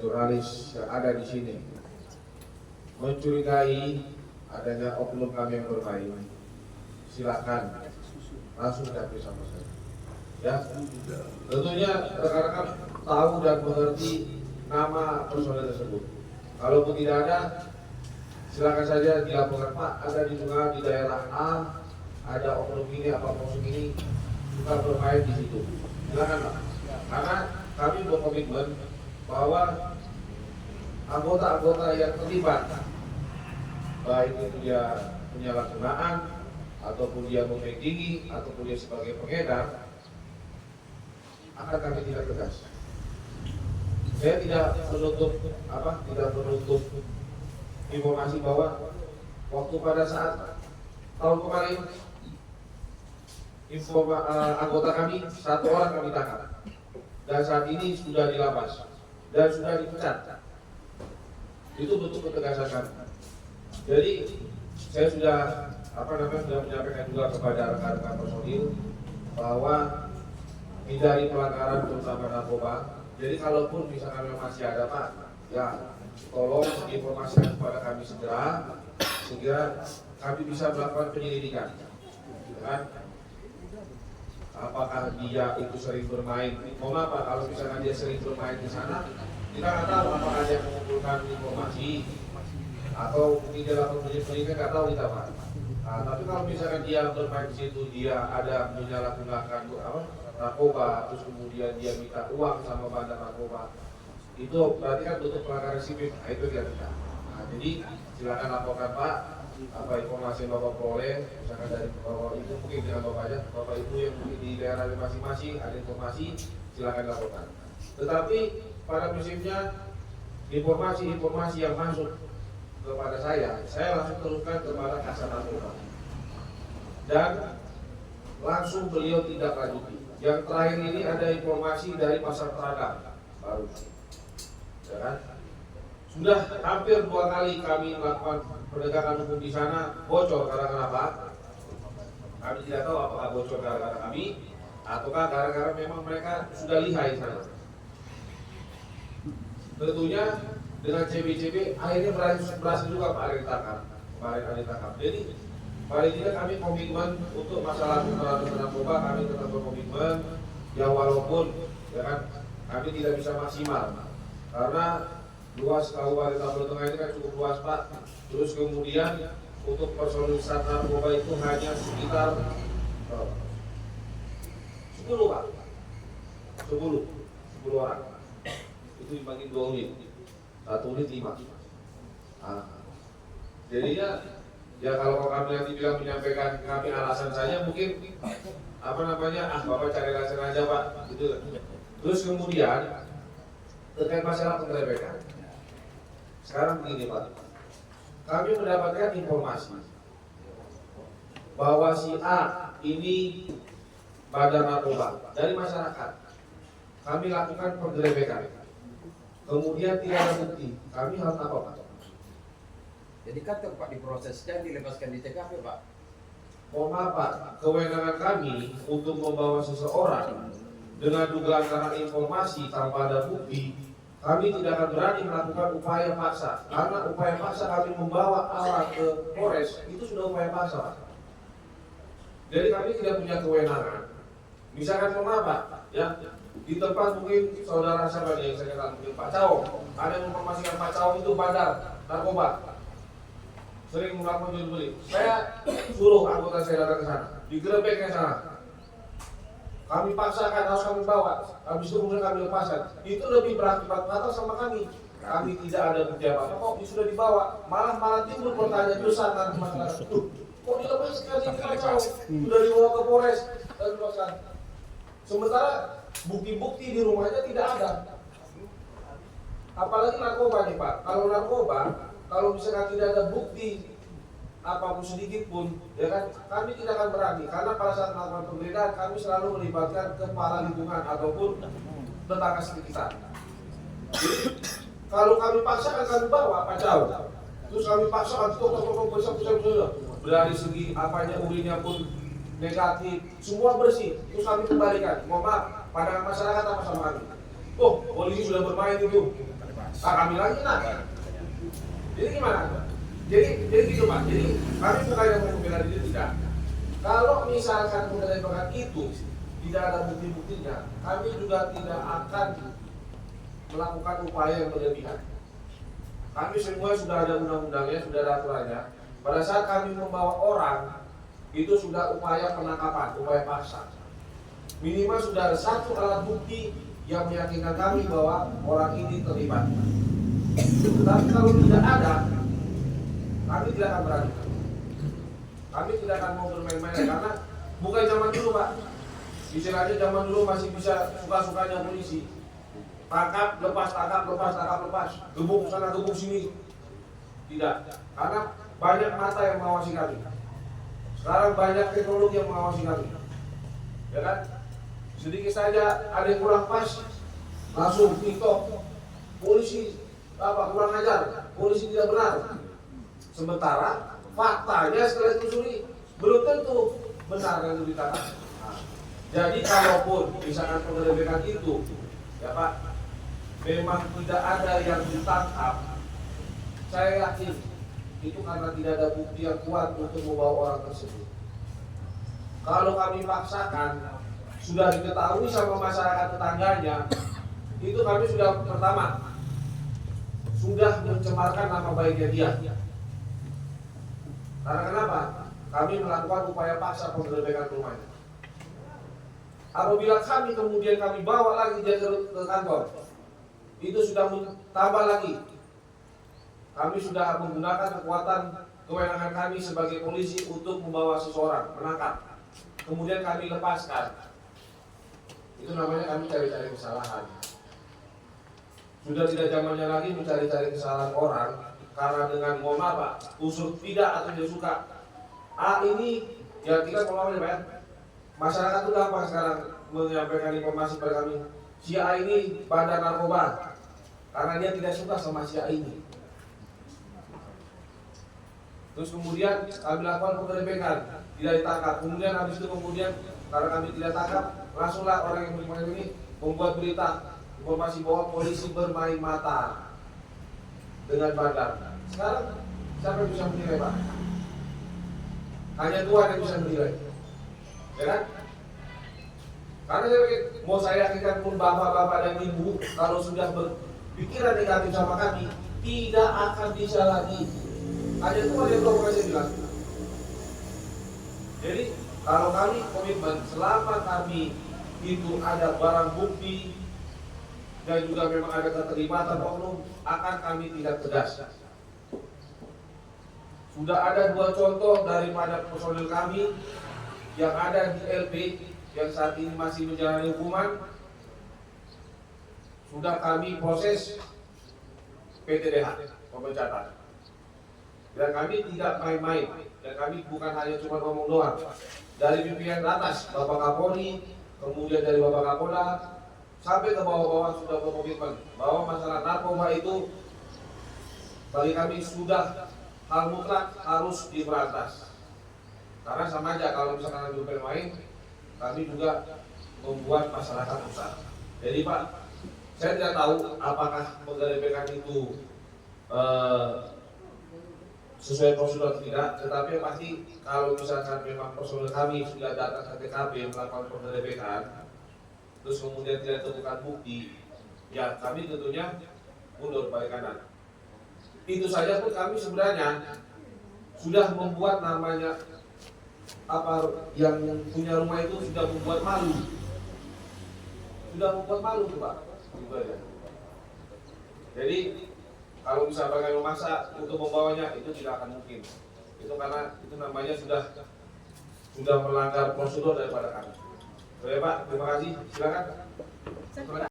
jurnalis yang ada di sini mencurigai adanya oknum kami yang bermain, silakan langsung dapat sama saya. Ya, tentunya rekan-rekan tahu dan mengerti nama personel tersebut. Kalaupun tidak ada, silakan saja dilaporkan, Pak, ada di juga di daerah A, ada oknum ini apa oknum ini suka bermain di situ. Silakan, Pak. Karena kami berkomitmen bahwa anggota-anggota yang terlibat, baik itu dia penyalahgunaan ataupun dia memedingi ataupun dia sebagai pengedar, akan kami tidak tegas. Saya tidak menutup informasi bahwa waktu pada saat tahun kemarin anggota kami 1 orang kami tangkap dan saat ini sudah dilapas dan sudah dipecat. Itu bentuk ketegasan kami. Jadi saya sudah sudah menyampaikan juga kepada rekan-rekan personil bahwa hindari pelanggaran terutama narkoba. Jadi kalaupun misalkan memang masih ada, Pak, ya tolong informasikan kepada kami segera kami bisa melakukan penyelidikan. Kan? Apakah dia itu sering bermain? Mohon maaf, Pak, kalau misalkan dia sering bermain di sana, kita nggak tahu apakah dia mengumpulkan informasi atau mungkin dia lakukan penyelidikan, nggak tahu kita, Pak. Nah, tapi kalau misalkan dia bermain di situ, dia ada menyalahgunakan narkoba, terus kemudian dia minta uang sama bandar narkoba, itu berarti kan bentuk pelanggaran sipil. Nah, itu dia tidak. Nah, jadi silakan laporkan, Pak, apa informasi yang Bapak peroleh, misalkan dari Bapak Ibu, mungkin dengan Bapak Ibu yang mungkin di daerah masing-masing ada informasi, silakan laporkan. Tetapi pada prinsipnya informasi yang masuk kepada saya langsung teruskan kepada Kasat Narkoba dan langsung beliau tidak lanjuti. Yang terakhir ini ada informasi dari Pasar Teragam baru, ya kan? Sudah hampir 2 kali kami melakukan penegakan hukum di sana, bocor gara-gara apa? Kami tidak tahu apakah bocor gara-gara kami ataukah gara-gara memang mereka sudah lihai sana. Tentunya dengan CB akhirnya berhasil juga Pak Ari ditangkap. Jadi paling tidak kami komitmen untuk masalah narkoba, kami tetap berkomitmen ya, walaupun ya kan kami tidak bisa maksimal karena luas Kabupaten Tambora Tengah ini kan cukup luas, Pak. Terus kemudian untuk personil sat narkoba itu hanya sekitar 10, Pak. 10 orang. Itu dibagi 2 unit. 1 unit 5. Nah, jadinya ya kalau kami nanti bilang menyampaikan kami alasan saja mungkin Bapak cari alasan aja, Pak. Gitu. Terus kemudian terkait masalah penggerebekan. Sekarang begini, Pak. Kami mendapatkan informasi bahwa si A ini bandar narkoba dari masyarakat. Kami lakukan penggerebekan. Kemudian tidak ada bukti. Kami harus apa, Pak? Jadi kan Pak diprosesnya dilepaskan di TKP, Pak. Mohon maaf, Pak, kewenangan kami untuk membawa seseorang dengan dugaan karena informasi tanpa ada bukti, kami tidak akan berani melakukan upaya paksa. Karena upaya paksa kami membawa alat ke Polres, itu sudah upaya paksa, Pak. Jadi kami tidak punya kewenangan. Misalkan mohon maaf, Pak, ya, di tempat mungkin saudara siapa yang saya kenal, mungkin Pak Cao, ada yang menginformasikan Pak Cao itu bandar narkoba, sering melakukan jual beli. Saya suruh anggota saya datang ke sana, digerebek ke sana. Kami paksakan harus kami bawa, habis itu kemudian kami lepaskan. Itu lebih berakibat fatal sama kami. Kami tidak ada bukti apa-apa, kok sudah dibawa. Malah timbul pertanyaan besar dari masyarakat. Kok dilepaskan ini kacau? Sudah dibawa ke Polres dan dilepaskan. Sementara bukti-bukti di rumahnya tidak ada. Apalagi narkoba nih, Pak. Kalau narkoba, kalau misalkan tidak ada bukti apapun sedikit pun, ya kan, kami tidak akan berani karena pada saat melakukan penggeledahan kami selalu melibatkan kepala lingkungan ataupun tetangga sekitar. Jadi, kalau kami paksakan kami bawa Pak Jauh, terus kami paksakan toko besar dari segi apanya urinnya pun negatif, semua bersih, terus kami kembalikan. Mohon maaf, pandangan masyarakat apa sama kami? Oh, polisi sudah bermain itu. kami lagi nah. Jadi gimana? Jadi gitu Pak. Jadi kami bukannya mau membela diri, tidak. Kalau misalkan penggerebekan itu tidak ada bukti-buktinya, kami juga tidak akan melakukan upaya yang berlebihan. Kami semua sudah ada undang-undangnya, sudah ada aturannya. Pada saat kami membawa orang, itu sudah upaya penangkapan, upaya paksa. Minimal sudah ada satu alat bukti yang meyakinkan kami bahwa orang ini terlibat. Tapi kalau tidak ada, kami tidak akan berani. Kami tidak akan mau bermain-main karena bukan zaman dulu Pak. Istilahnya zaman dulu masih bisa suka-sukanya polisi. Tangkap, lepas, tangkap, lepas, tangkap, lepas. Gebuk sana, gebuk sini. Tidak. Karena banyak mata yang mengawasi kami. Sekarang banyak teknologi yang mengawasi kami. Ya kan? Sedikit saja ada yang kurang pas, langsung TikTok. Polisi kurang ajar, polisi tidak benar. Sementara faktanya setelah ditelusuri belum tentu benar yang dikatakan. Nah, jadi kalaupun misalkan penggerebekan itu, ya Pak, memang tidak ada yang ditangkap, saya yakin itu karena tidak ada bukti yang kuat untuk membawa orang tersebut. Kalau kami paksakan, sudah diketahui sama masyarakat tetangganya, itu kami sudah pertama sudah mencemarkan nama baiknya dia. Karena kenapa? Kami melakukan upaya paksa penggerebekan rumahnya. Apabila kami kemudian kami bawa lagi dia ke kantor, itu sudah tambah lagi. Kami sudah menggunakan kekuatan kewenangan kami sebagai polisi untuk membawa seseorang, menangkap. Kemudian kami lepaskan. Itu namanya kami cari-cari kesalahan. Sudah tidak zamannya lagi mencari-cari kesalahan orang karena dengan mohon maaf Pak, unsur tidak atau tidak suka. Ini ya kita ngomongnya Pak. Masyarakat itu gampang sekarang menyampaikan informasi pada kami. Si A ini bandar narkoba karena dia tidak suka sama si A ini. Terus kemudian kami lakukan penggerebekan, tidak ditangkap. Kemudian habis itu karena kami tidak tangkap, langsunglah orang yang beriman ini membuat berita informasi bahwa polisi bermain mata dengan bandar. Sekarang siapa yang bisa menilai Pak? Hanya Tuhan yang bisa menilai, ya kan? Karena saya pikir, mau saya yakinkan pun bapak-bapak dan ibu, kalau sudah berpikiran negatif sama kami, tidak akan bisa lagi. Hanya Tuhan yang tahu saya bilang. Jadi kalau kami komitmen, selama kami itu ada barang bukti dan juga memang ada keterlibatan oknum, akan kami tidak tegas. Sudah ada 2 contoh daripada personil kami yang ada di LP yang saat ini masih menjalani hukuman, sudah kami proses PTDH, pemecatan. Dan kami tidak main-main, dan kami bukan hanya cuma ngomong doang. Dari pimpinan atas, Bapak Kapolri, kemudian dari Bapak Kapolda, sampai ke bawah-bawah sudah berkomitmen bahwa masalah narkoba itu bagi kami sudah hal mutlak harus diberantas. Karena sama aja kalau misalkan lagi bermain, kami juga membuat masyarakat rusak. Jadi Pak, saya tidak tahu apakah penggerebekan itu sesuai prosedur atau tidak, tetapi yang pasti kalau misalkan memang personil kami sudah datang ke TKP melakukan penggerebekan, terus kemudian tidak ditemukan bukti, ya kami tentunya mundur balik kanan. Itu saja pun kami sebenarnya sudah membuat namanya yang punya rumah itu sudah membuat malu, tuh Pak. Gitu aja. Jadi kalau misalkan memaksa untuk membawanya itu tidak akan mungkin. Itu karena itu namanya sudah melanggar prosedur daripada kami. Oke Pak, terima kasih. Silakan.